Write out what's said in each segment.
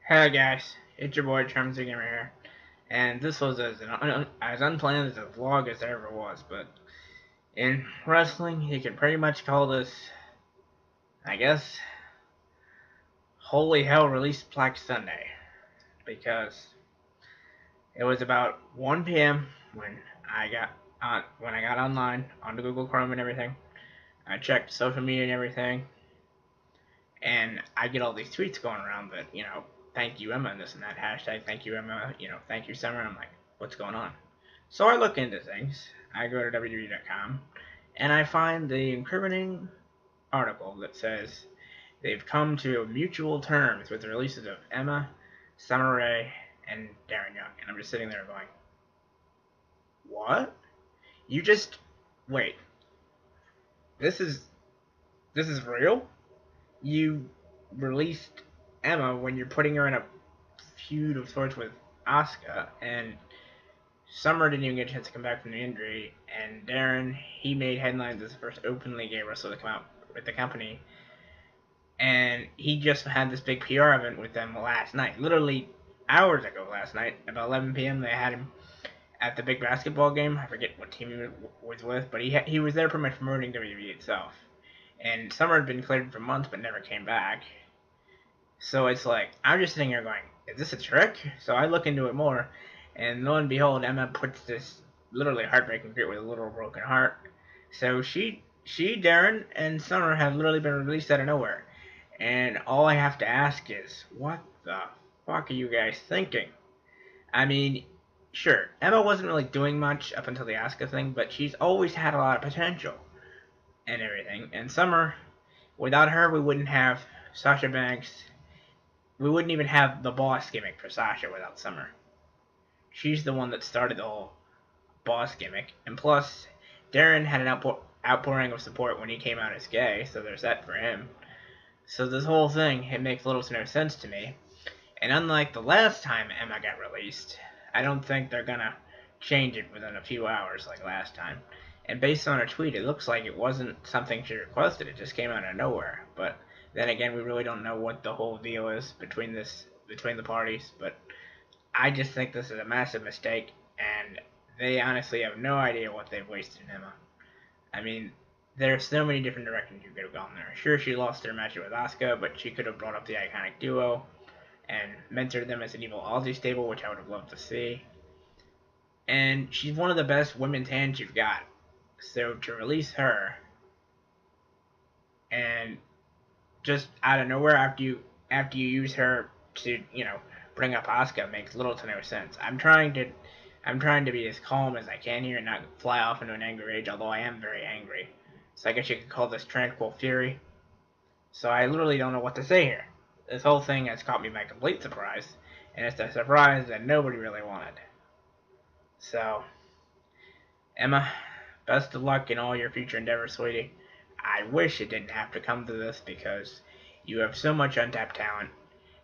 Hey guys, it's your boy Gamer here, and this was as unplanned as a vlog as there ever was. But in wrestling, you could pretty much call this, I guess, Holy Hell Release Black Sunday, because it was about 1 p.m. when I got online onto Google Chrome and everything. I checked social media and everything, and I get all these tweets going around that, thank you Emma and this and that, hashtag thank you Emma, thank you Summer. I'm like, what's going on? So I look into things. I go to WWE.com and I find the incriminating article that says they've come to mutual terms with the releases of Emma, Summer Rae, and Darren Young. And I'm just sitting there going, what? You just wait. This is real? You released Emma when you're putting her in a feud of sorts with Asuka, and Summer didn't even get a chance to come back from the injury, and Darren, he made headlines as the first openly gay wrestler to come out with the company, and he just had this big PR event with them last night, literally hours ago last night, about 11 p.m. They had him at the big basketball game. I forget what team he was with, but he was there pretty much promoting WWE itself. And Summer had been cleared for months but never came back. So it's like, I'm just sitting here going, is this a trick? So I look into it more, and lo and behold, Emma puts this literally heartbreaking grit with a little broken heart. So she, Darren, and Summer have literally been released out of nowhere. And all I have to ask is, what the fuck are you guys thinking? I mean, sure, Emma wasn't really doing much up until the Asuka thing, but she's always had a lot of potential and everything. And Summer, without her, we wouldn't have Sasha Banks. We wouldn't even have the boss gimmick for Sasha without Summer. She's the one that started the whole boss gimmick. And plus, Darren had an outpouring of support when he came out as gay, so there's that for him. So this whole thing, it makes little to no sense to me. And unlike the last time Emma got released, I don't think they're gonna change it within a few hours like last time. And based on her tweet, it looks like it wasn't something she requested. It just came out of nowhere. But then again, we really don't know what the whole deal is between the parties. But I just think this is a massive mistake, and they honestly have no idea what they've wasted in Emma. I mean, there's so many different directions you could have gone there. Sure, she lost her match with Asuka, but she could have brought up the Iconic Duo and mentored them as an evil Aussie stable, which I would have loved to see. And she's one of the best women's hands you've got. So to release her and just out of nowhere after you use her to, bring up Asuka makes little to no sense. I'm trying to be as calm as I can here and not fly off into an angry rage, although I am very angry. So I guess you could call this tranquil fury. So I literally don't know what to say here. This whole thing has caught me by complete surprise, and it's a surprise that nobody really wanted. So, Emma, best of luck in all your future endeavors, sweetie. I wish it didn't have to come to this because you have so much untapped talent,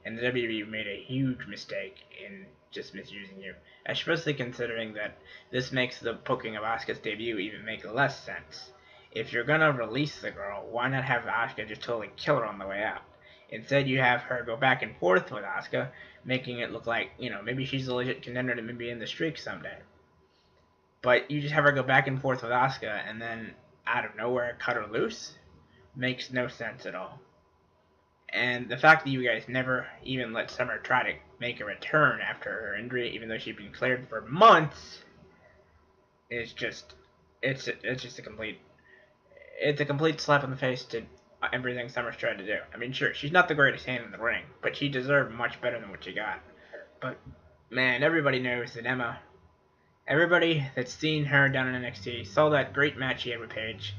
and the WWE made a huge mistake in just misusing you, especially considering that this makes the booking of Asuka's debut even make less sense. If you're gonna release the girl, why not have Asuka just totally kill her on the way out? Instead, you have her go back and forth with Asuka, making it look like, maybe she's a legit contender to maybe in the streak someday. But you just have her go back and forth with Asuka, and then out of nowhere cut her loose? Makes no sense at all. And the fact that you guys never even let Summer try to make a return after her injury, even though she'd been cleared for months, is just, it's just a complete slap in the face to everything Summer's tried to do. I mean, sure, she's not the greatest hand in the ring, but she deserved much better than what she got. But, man, everybody knows that everybody that's seen her down in NXT saw that great match she had with Paige.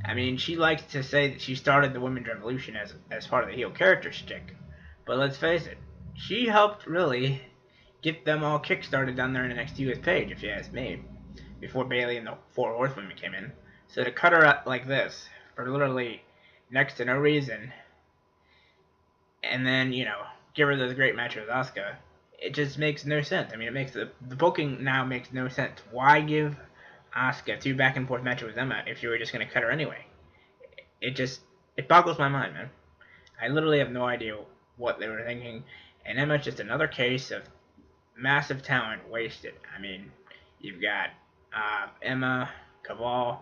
I mean, she likes to say that she started the women's revolution as part of the heel character shtick. But let's face it, she helped really get them all kick-started down there in NXT with Paige, if you ask me, before Bayley and the Four Horsewomen came in. So to cut her out like this, for literally next to no reason, and then, give her this great match with Asuka, it just makes no sense. I mean, it makes the booking now makes no sense. Why give Asuka 2 back and forth matches with Emma if you were just going to cut her anyway? It boggles my mind, man. I literally have no idea what they were thinking. And Emma's just another case of massive talent wasted. I mean, you've got Emma, Caval,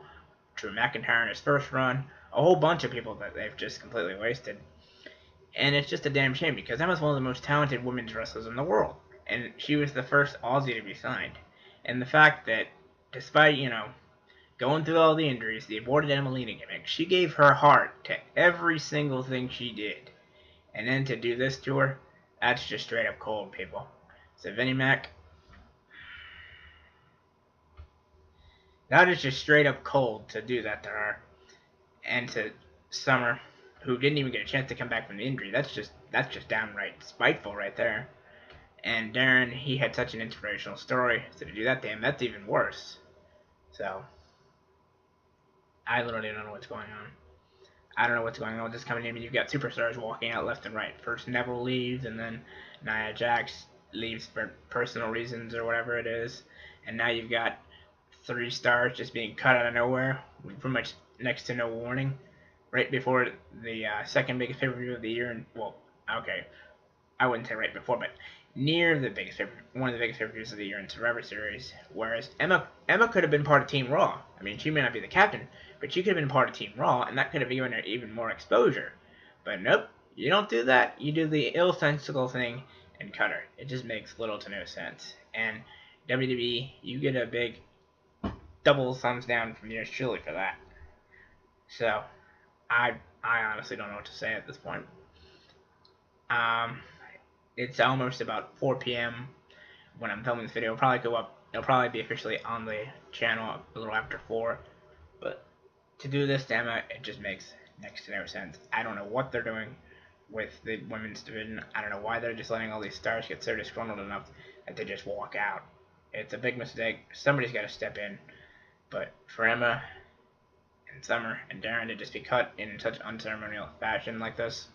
Drew McIntyre in his first run, a whole bunch of people that they've just completely wasted. And it's just a damn shame because Emma's one of the most talented women's wrestlers in the world. And she was the first Aussie to be signed. And the fact that, despite, going through all the injuries, the aborted Emelina gimmick, she gave her heart to every single thing she did. And then to do this to her, that's just straight up cold, people. So Vinnie Mac, that is just straight up cold to do that to her. And to Summer, who didn't even get a chance to come back from the injury. That's just downright spiteful right there. And Darren, he had such an inspirational story, so to do that to him, that's even worse. So, I literally don't know what's going on. I don't know what's going on with this company. I mean, you've got superstars walking out left and right. First Neville leaves, and then Nia Jax leaves for personal reasons or whatever it is. And now you've got 3 stars just being cut out of nowhere, with pretty much next to no warning, right before the second biggest pay-per-view of the year. And, well, okay, I wouldn't say right before, but near the biggest one of the biggest pay-per-views of the year in Survivor Series. Whereas Emma could have been part of Team Raw. I mean, she may not be the captain, but she could have been part of Team Raw, and that could have given her even more exposure. But nope, you don't do that. You do the ill-sensical thing and cut her. It just makes little to no sense. And WWE, you get a big double thumbs down from yours truly for that. So, I honestly don't know what to say at this point. It's almost about 4 p.m. when I'm filming this video. It'll probably go up. It'll probably be officially on the channel a little after 4. But to do this to Emma, it just makes next to no sense. I don't know what they're doing with the women's division. I don't know why they're just letting all these stars get so disgruntled enough that they just walk out. It's a big mistake. Somebody's got to step in. But for Emma and Summer and Darren to just be cut in such unceremonial fashion like this,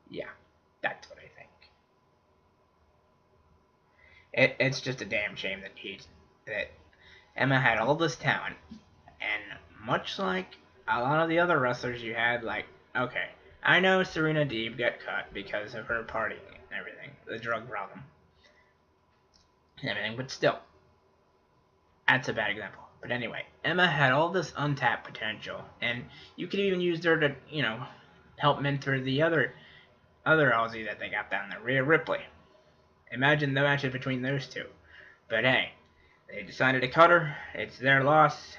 yeah, that's what I think. It's just a damn shame that Emma had all this talent, and much like a lot of the other wrestlers you had, like, okay, I know Serena Deeb got cut because of her partying and everything, the drug problem and everything, but still, that's a bad example. But anyway, Emma had all this untapped potential, and you could even use her to, help mentor the other Aussie that they got down there, Rhea Ripley. Imagine the matches between those two. But hey, they decided to cut her. It's their loss.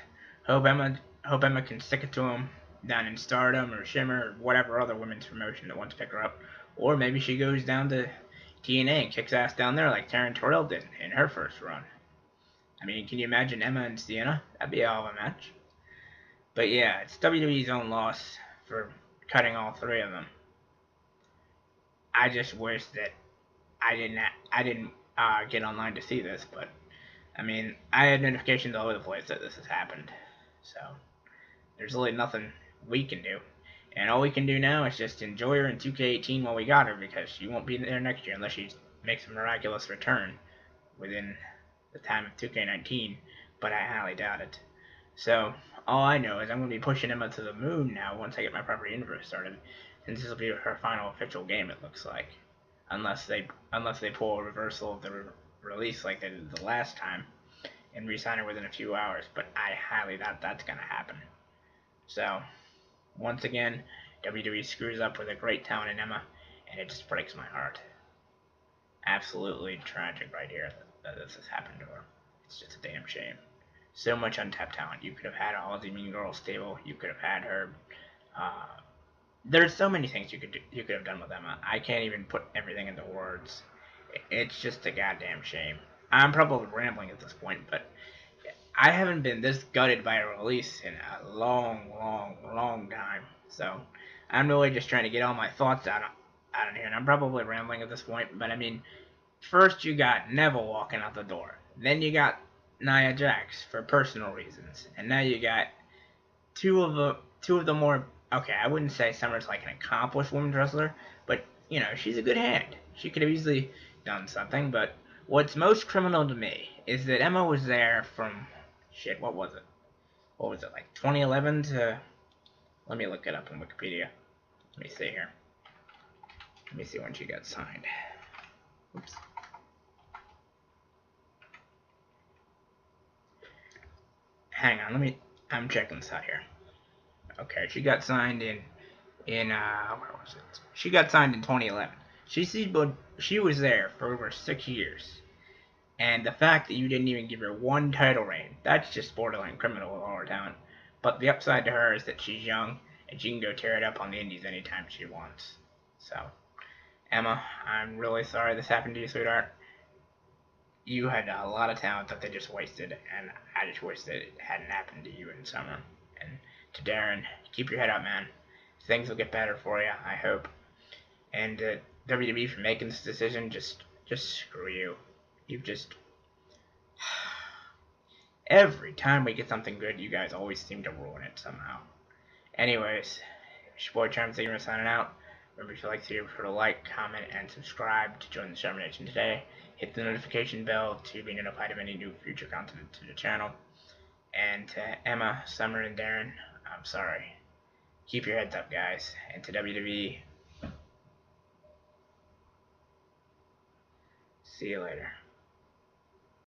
Hope Emma can stick it to them down in Stardom or Shimmer or whatever other women's promotion that wants to pick her up. Or maybe she goes down to TNA and kicks ass down there like Taryn Terrell did in her first run. I mean, can you imagine Emma and Sienna? That'd be a hell of a match. But yeah, it's WWE's own loss for cutting all 3 of them. I just wish that I didn't get online to see this, but I mean, I had notifications all over the place that this has happened. So there's really nothing we can do. And all we can do now is just enjoy her in 2K18 while we got her, because she won't be there next year unless she makes a miraculous return within the time of 2K19, but I highly doubt it. So all I know is I'm going to be pushing Emma to the moon now once I get my proper universe started, since this will be her final official game, it looks like. Unless they pull a reversal of the release like they did the last time and re-sign her within a few hours, but I highly doubt that's going to happen. So, once again, WWE screws up with a great talent in Emma, and it just breaks my heart. Absolutely tragic right here that this has happened to her. It's just a damn shame. So much untapped talent. You could have had Aussie Mean Girl stable. You could have had her. There's so many things you could have done with Emma. I can't even put everything into words. It's just a goddamn shame. I'm probably rambling at this point, but I haven't been this gutted by a release in a long, long, long time. So I'm really just trying to get all my thoughts out of here, and I'm probably rambling at this point. But I mean, first you got Neville walking out the door, then you got Nia Jax for personal reasons, and now you got two of the more, okay, I wouldn't say Summer's like an accomplished women's wrestler, but she's a good hand. She could have easily done something, but what's most criminal to me is that Emma was there from, shit, what was it? What was it, like 2011 to, let me look it up on Wikipedia. Let me see here. Let me see when she got signed. Oops. Hang on, I'm checking this out here. Okay, she got signed in where was it? She got signed in 2011. She was there for over 6 years. And the fact that you didn't even give her one title reign, that's just borderline criminal with all her talent. But the upside to her is that she's young, and she can go tear it up on the indies anytime she wants. So, Emma, I'm really sorry this happened to you, sweetheart. You had a lot of talent that they just wasted, and I just wish that it hadn't happened to you in summer. And to Darren, keep your head up, man. Things will get better for you, I hope. And WWE for making this decision, just screw you. You've just every time we get something good, you guys always seem to ruin it somehow. Anyways, it's your boy Charms Gamer signing out. Remember, if you like the video, be sure to like, comment, and subscribe to join the Charm Nation today. Hit the notification bell to be notified of any new future content to the channel. And to Emma, Summer, and Darren, I'm sorry. Keep your heads up, guys. And to WWE, see you later.